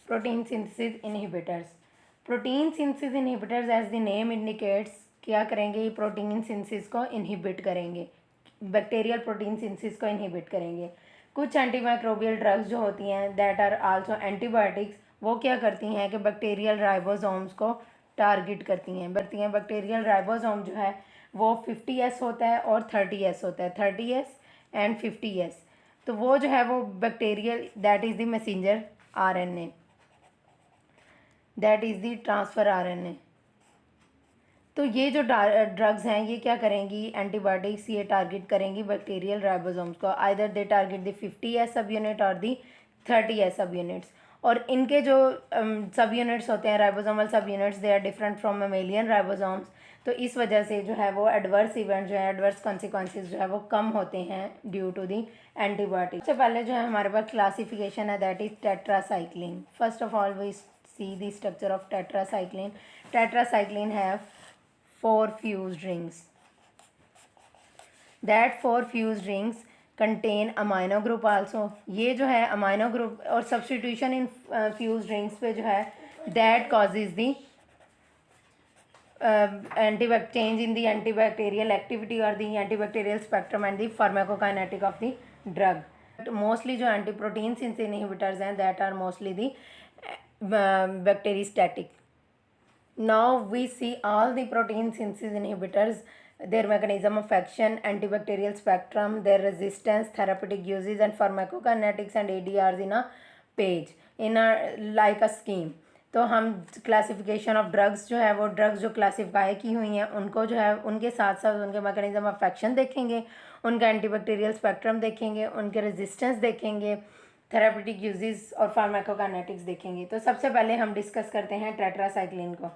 Protein synthesis inhibitors. Protein synthesis inhibitors as the name indicates क्या करेंगे, ये protein synthesis को इनहिबिट करेंगे, बैक्टीरियल प्रोटीन सिंथेसिस को इनहिबिट करेंगे। कुछ एंटीमाइक्रोबियल ड्रग्स जो होती हैं दैट आर आल्सो एंटीबायोटिक्स, वो क्या करती हैं कि बैक्टीरियल राइबोसोम्स को टारगेट करती हैं। बैक्टीरियल राइबोसोम जो है वो 50S होता है और 30S होता है, 30S एंड 50S। तो वो जो है वो bacterial that is the messenger RNA, that is the transfer RNA। तो ये जो ड्रग्स हैं ये क्या करेंगी, एंटीबायोटिक्स, ये टारगेट करेंगी बैक्टीरियल राइबोसोम्स को। Either they target the 50S सब यूनिट और दी 30S सब यूनिट्स। और इनके जो सब यूनिट्स होते हैं, ribosomal subunits, they are different from mammalian ribosomes. तो इस वजह से जो है वो एडवर्स इवेंट जो है, एडवर्स कॉन्सिक्वेंसेज जो है वो कम होते हैं ड्यू टू दी एंटीबायोटिक। सबसे पहले जो है हमारे पास क्लासिफिकेशन है, that is tetracycline. First of all we see the structure of tetracycline. Tetracycline have 4 fused rings. That 4 fused rings contain amino group also. ये जो है amino group और substitution in fused rings पे जो है that causes the change in the antibacterial activity or the antibacterial spectrum and the pharmacokinetic of the drug. Mostly जो anti-protein synthesis inhibitors हैं that are mostly the bacteriostatic. Now we see all the protein synthesis inhibitors, their mechanism of action, antibacterial spectrum, their resistance, therapeutic uses and pharmacokinetics and ADRs in a page, in a like a scheme. तो हम classification of drugs जो है वो drugs जो classify की हुई हैं उनको जो है उनके साथ साथ उनके मैकेनिज्म ऑफ एक्शन देखेंगे, उनका एंटीबैक्टीरियल स्पेक्ट्रम देखेंगे, उनके रेजिस्टेंस देखेंगे, थेरापेटिक यूजेस और फार्माकोकाइनेटिक्स देखेंगे। तो सबसे पहले हम डिस्कस करते हैं टेट्रासाइक्लिन को।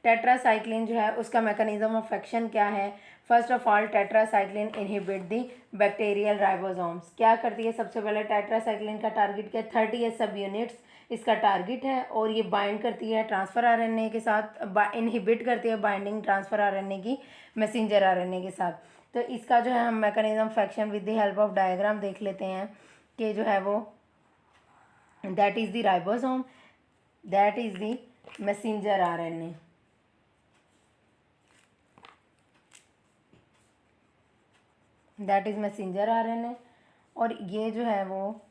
टेट्रासाइक्लिन जो है उसका मैकेनिज्म ऑफ एक्शन क्या है। First of all tetracycline inhibit the bacterial ribosomes. क्या करती है, सबसे पहले टेट्रासाइक्लिन का टारगेट क्या, 30S सब यूनिट्स इसका टारगेट है और ये बाइंड करती है ट्रांसफ़र RNA के साथ, इनहिबिट करती है बाइंडिंग ट्रांसफ़र RNA की मैसेंजर RNA के साथ। तो इसका जो है हम mechanism of action with the help of diagram देख लेते हैं कि जो है वो that is the ribosome, that is the messenger RNA. that is messenger RNA और ये जो है वो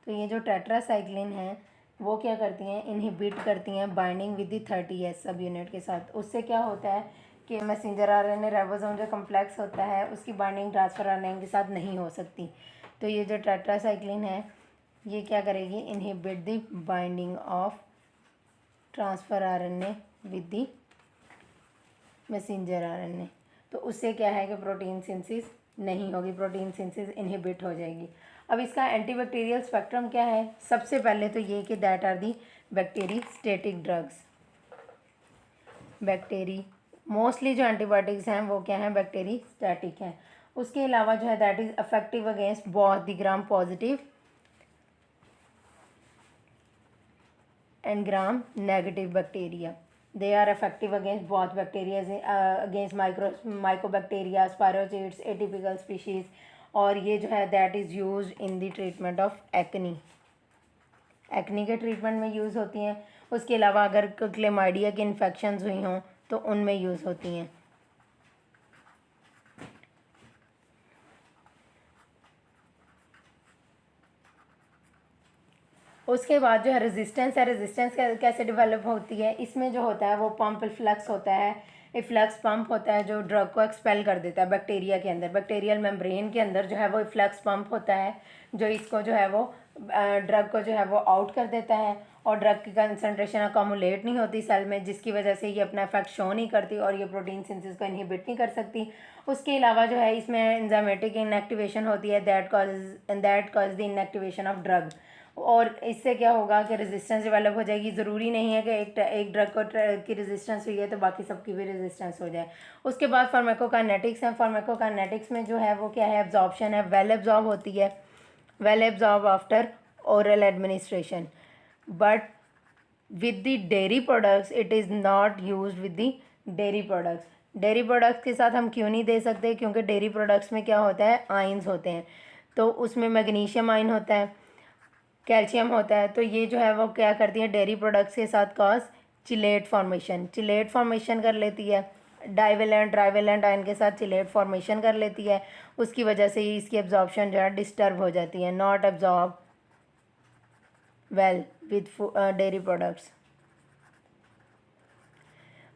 तो ये जो टेट्रासाइक्लिन है वो क्या करती हैं, इनहिबिट करती हैं बाइंडिंग विद द 30S सब यूनिट के साथ। उससे क्या होता है कि मैसेंजर RNA राइबोसोम जो कम्प्लेक्स होता है उसकी बाइंडिंग ट्रांसफ़र RNA के साथ नहीं हो सकती। तो ये जो टेट्रासाइक्लिन है ये क्या करेगी, inhibit the binding of transfer RNA with the messenger RNA। तो उससे क्या है कि प्रोटीन सिंथेसिस नहीं होगी, प्रोटीन सिंथेसिस इनहिबिट हो जाएगी। अब इसका एंटीबैक्टीरियल स्पेक्ट्रम क्या है, सबसे पहले तो ये कि that are the bacteriostatic drugs. Mostly जो एंटीबायोटिक्स हैं वो क्या हैं, बैक्टीरियोस्टैटिक हैं। उसके अलावा जो है that is effective against both the gram positive and gram negative bacteria. They are effective against both bacteria, against mycobacteria, spirochetes, atypical species. और ये जो है that is use in the treatment of acne के treatment में use होती हैं। उसके अलावा अगर क्लेमाइडिया की इन्फेक्शंस हुई हों तो उनमें यूज़ होती हैं। उसके बाद जो है रेजिस्टेंस है, रेजिस्टेंस कैसे डेवलप होती है, इसमें जो होता है वो पंप इफ्लक्स होता है। इफ्लक्स पंप होता है जो ड्रग को एक्सपेल कर देता है बैक्टीरिया के अंदर, बैक्टीरियल मेम्ब्रेन के अंदर जो है वो इफ्लक्स पंप होता है जो इसको जो है वो ड्रग को जो है वो आउट कर देता है और ड्रग की कंसनट्रेशन अकोमुलेट नहीं होती सेल में, जिसकी वजह से ये अपना इफेक्ट शो नहीं करती और ये प्रोटीन सिंथेसिस को इनहिबिट नहीं कर सकती। उसके अलावा जो है इसमें एंजाइमेटिक इनएक्टिवेशन होती है, that cause the inactivation of drug. और इससे क्या होगा कि रेजिस्टेंस डेवलप हो जाएगी। ज़रूरी नहीं है कि एक ड्रग की रेजिस्टेंस हुई है तो बाकी सबकी भी रेजिस्टेंस हो जाए। उसके बाद फार्माकोकाइनेटिक्स है। फार्माकोकाइनेटिक्स में जो है वो क्या है, एब्जॉर्प्शन है, वेल एब्जॉर्ब होती है, well absorb after oral administration. But with the dairy products it is not used with the dairy products. Dairy products के साथ हम क्यों नहीं दे सकते, क्योंकि डेयरी प्रोडक्ट्स में क्या होता है, आयंस होते हैं, तो उसमें मैग्नीशियम आयन होता है, कैल्शियम होता है, तो ये जो है वो क्या करती है डेयरी प्रोडक्ट्स के साथ कॉज चिलेट फॉर्मेशन कर लेती है, डाइवेलेंट ट्राइवेलेंट आयन के साथ चिलेट फॉर्मेशन कर लेती है, उसकी वजह से ही इसकी एब्जॉर्प्शन जो है डिस्टर्ब हो जाती है, not absorb well with dairy products.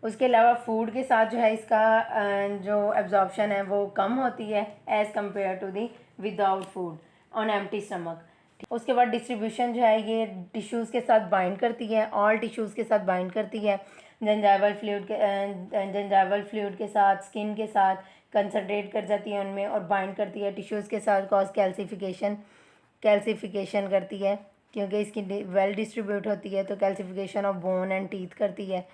उसके अलावा फूड के साथ जो है इसका जो एब्जॉर्प्शन है वो कम होती है as compare to the without food on empty stomach. उसके बाद डिस्ट्रीब्यूशन जो है ये टिश्यूज़ के साथ बाइंड करती है, ऑल टिश्यूज़ के साथ बाइंड करती है, जंजाइवल फ्लूइड के साथ, स्किन के साथ कंसनट्रेट कर जाती है उनमें और बाइंड करती है टिश्यूज़ के साथ, कॉज कैल्सिफिकेशन करती है, क्योंकि इसकी वेल डिस्ट्रीब्यूट होती है तो calcification of bone and teeth करती है,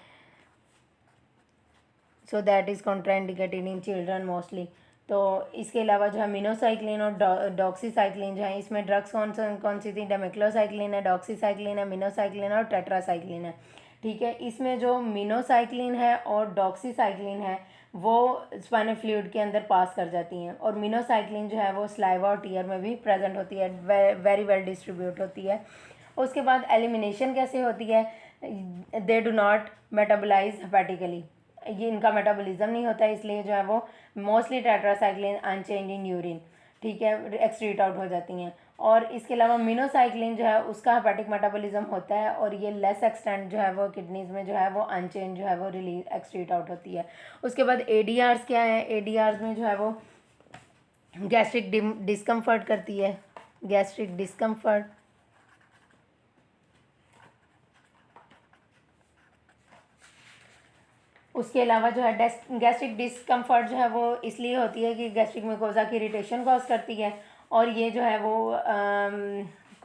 so that is contraindicated in children mostly. तो इसके अलावा जो है मिनोसाइक्लिन और डॉक्सीसाइक्लिन जो है, इसमें ड्रग्स कौन सी थी, डेमेक्लोसाइक्लिन है, डॉक्सीसाइक्लिन है, मिनोसाइक्लिन और टेट्रासाइक्लिन है। ठीक है, इसमें जो मिनोसाइक्लिन है और डॉक्सीसाइक्लिन है वो स्पाइनल फ्लूइड के अंदर पास कर जाती हैं, और मिनोसाइक्लिन जो है वो स्लाइवा और टीयर में भी प्रेजेंट होती है, वेरी वेल डिस्ट्रीब्यूट होती है। उसके बाद एलिमिनेशन कैसे होती है, दे डू नॉट मेटाबोलाइज हेपेटिकली, ये इनका मेटाबॉलिज्म नहीं होता है, इसलिए जो है वो mostly tetracycline unchanged in urine, ठीक है, एक्सक्रीट आउट हो जाती हैं। और इसके अलावा मिनोसाइक्लिन जो है उसका हेपेटिक मेटाबॉलिज्म होता है और ये लेस एक्सटेंट जो है वो किडनीज में जो है वो अनचेंज जो है वो रिलीज एक्सक्रीट आउट होती है। उसके बाद एडीआर्स क्या है, एडीआर्स में जो है वो गैस्ट्रिक डिस्कम्फर्ट करती है, गैस्ट्रिक डिस्कम्फर्ट। उसके अलावा जो है गैस्ट्रिक डिस्कम्फर्ट जो है वो इसलिए होती है कि गैस्ट्रिक म्यूकोजा की इरिटेशन कॉज करती है, और ये जो है वो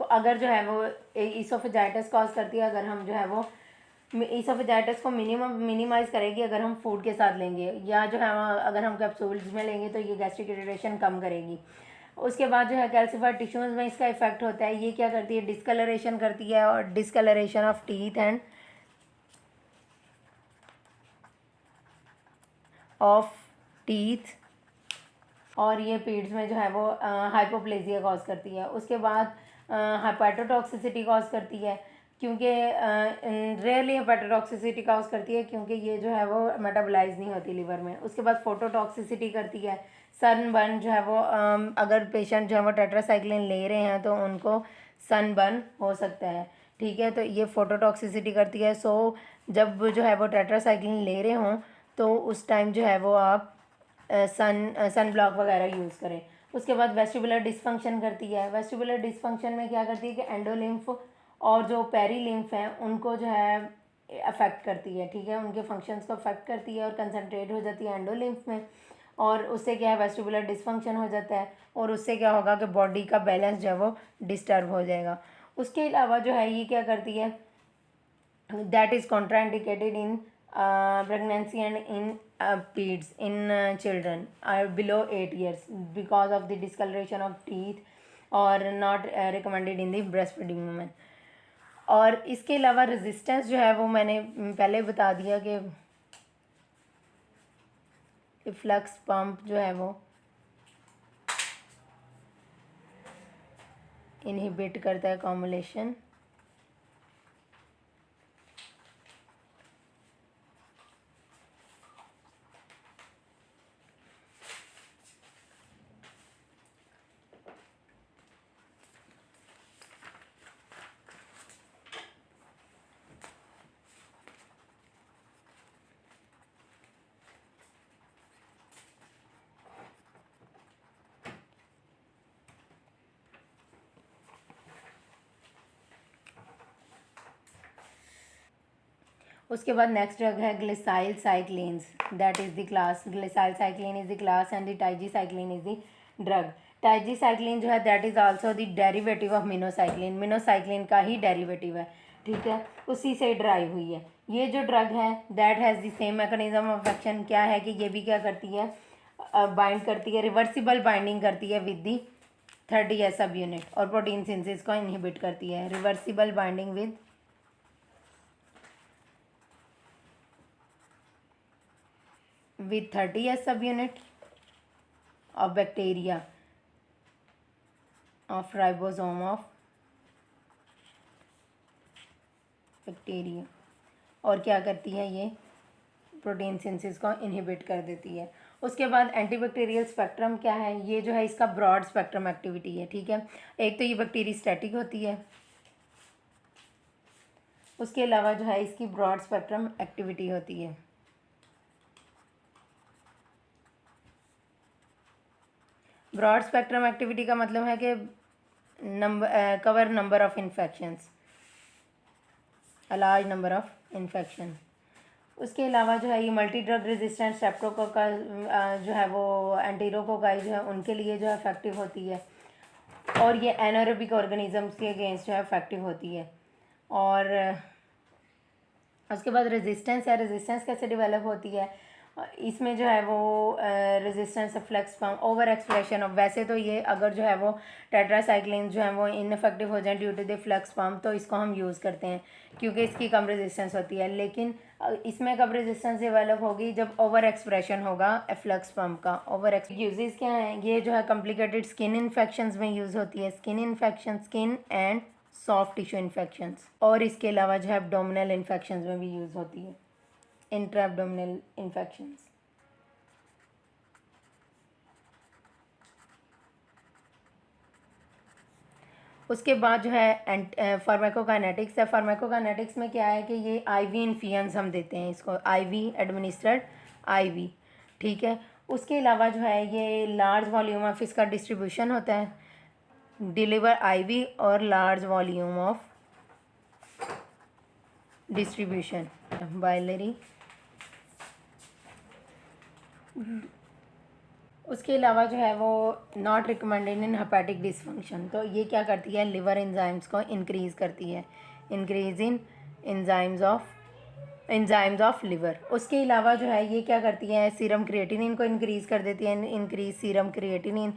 अगर जो है वो ईसोफेजाइटिस कॉज करती है, अगर हम जो है वो ईसोफेजाइटिस को मिनिमाइज़ करेगी अगर हम फूड के साथ लेंगे, या जो है अगर हम कैप्सूल्स में लेंगे तो ये गैस्ट्रिक इरिटेशन कम करेगी। उसके बाद जो है कैल्सिफाइड टिश्यूज़ में इसका इफेक्ट होता है, ये क्या करती है, डिस्कलरेशन करती है, और discoloration of teeth and of teeth, और ये पीड्स में जो है वो हाइपोप्लेजिया कॉज करती है। उसके बाद हेपेटोटॉक्सिसिटी कॉज करती है, क्योंकि रेयरली हेपेटोटॉक्सिसिटी कॉज करती है क्योंकि ये जो है वो मेटाबोलाइज नहीं होती लिवर में। उसके बाद फोटोटॉक्सिसिटी करती है, सनबर्न जो है वो अगर पेशेंट जो है वो टेट्रासाइक्लिन ले रहे हैं तो उनको सनबर्न हो सकता है, ठीक है, तो ये फोटोटॉक्सिसिटी करती है। सो जब जो है वो टेट्रासाइक्लिन ले रहे हों तो उस टाइम जो है वो आप सन ब्लॉक वगैरह यूज़ करें। उसके बाद वेस्टिबुलर डिसफंक्शन करती है, वेस्टिबुलर डिसफंक्शन में क्या करती है कि एंडोलिम्फ और जो पेरीलिम्फ हैं उनको जो है अफेक्ट करती है, ठीक है, उनके फंक्शंस को अफेक्ट करती है और कंसनट्रेट हो जाती है एंडोलिम्फ में, और उससे क्या है वेस्टिबुलर डिसफंक्शन हो जाता है, और उससे क्या होगा कि बॉडी का बैलेंस जो है वो डिस्टर्ब हो जाएगा। उसके अलावा जो है ये क्या करती है, that is contraindicated in pregnancy and in peds in children are below 8 years because of the discoloration of teeth or not recommended in the breastfeeding women। और इसके अलावा रेजिस्टेंस जो है वो मैंने पहले बता दिया कि फ्लक्स पंप जो है वो इनहिबिट करता है कॉम्युलेशन। उसके बाद नेक्स्ट ड्रग है glycylcyclines, that is the class, glycylcycline is the class and the tigecycline is the drug. Tigecycline जो है that is also the derivative of minocycline, minocycline का ही डेरिवेटिव है, ठीक है, उसी से ड्राइव हुई है। ये जो ड्रग है that has the same mechanism of action, क्या है कि ये भी क्या करती है, बाइंड करती है, रिवर्सिबल बाइंडिंग करती है विद दी 30S सब यूनिट, और प्रोटीन सिंथेसिस को इनहिबिट करती है, reversible binding with with 30 as subunit of bacteria of ribosome of bacteria. और क्या करती है ये, प्रोटीन सिंथेसिस को इनहिबिट कर देती है। उसके बाद एंटीबैक्टीरियल स्पेक्ट्रम क्या है, ये जो है इसका ब्रॉड स्पेक्ट्रम एक्टिविटी है, ठीक है। एक तो ये बैक्टीरियोस्टैटिक होती है, उसके अलावा जो है इसकी ब्रॉड स्पेक्ट्रम एक्टिविटी होती है। ब्रॉड स्पेक्ट्रम एक्टिविटी का मतलब है कि cover number of infections, a large number of infection. उसके अलावा जो है ये मल्टी ड्रग रेजिस्टेंट स्ट्रेप्टोकोकल जो है वो एंटीरोकोकाई जो है उनके लिए जो है इफेक्टिव होती है, और ये एनारोबिक ऑर्गेनिजम्स के अगेंस्ट जो है इफेक्टिव होती है। और उसके बाद रेजिस्टेंस है, रेजिस्टेंस कैसे डेवलप होती है, इसमें जो है वो resistance efflux pump, over expression of, वैसे तो ये अगर जो है वो टेट्रासाइक्लिन जो है वो इनफेक्टिव हो जाए due to the efflux pump तो इसको हम यूज़ करते हैं क्योंकि इसकी कम रेजिस्टेंस होती है। लेकिन इसमें कब रेजिस्टेंस डेवलप होगी, जब ओवर एक्सप्रेशन होगा फ्लेक्स पम्प का। ओवर यूजेस क्या हैं, ये जो है कॉम्प्लिकेटेड स्किन इन्फेक्शंस में यूज़ होती है, skin infection, skin and soft tissue infections, और इसके अलावा जो है एब्डोमिनल इन्फेक्शंस में भी यूज़ होती है, इंट्रा एब्डोमिनल इन्फेक्शंस। उसके बाद जो है फार्माकोकाइनेटिक्स है। फार्माकोकाइनेटिक्स में क्या है कि ये आईवी इन्फ्यूजन्स हम देते हैं इसको, आईवी एडमिनिस्ट्रेड, आईवी, ठीक है। उसके अलावा जो है ये लार्ज वॉल्यूम ऑफ इसका डिस्ट्रीब्यूशन होता है, डिलीवर आईवी और large volume of distribution, biliary. उसके अलावा जो है वो not recommended in hepatic dysfunction, तो ये क्या करती है, लिवर एंजाइम्स को इंक्रीज़ करती है, increase in enzymes of liver. उसके अलावा जो है ये क्या करती है, सीरम क्रिएटिनिन को इंक्रीज़ कर देती है, इंक्रीज सीरम क्रिएटिनिन।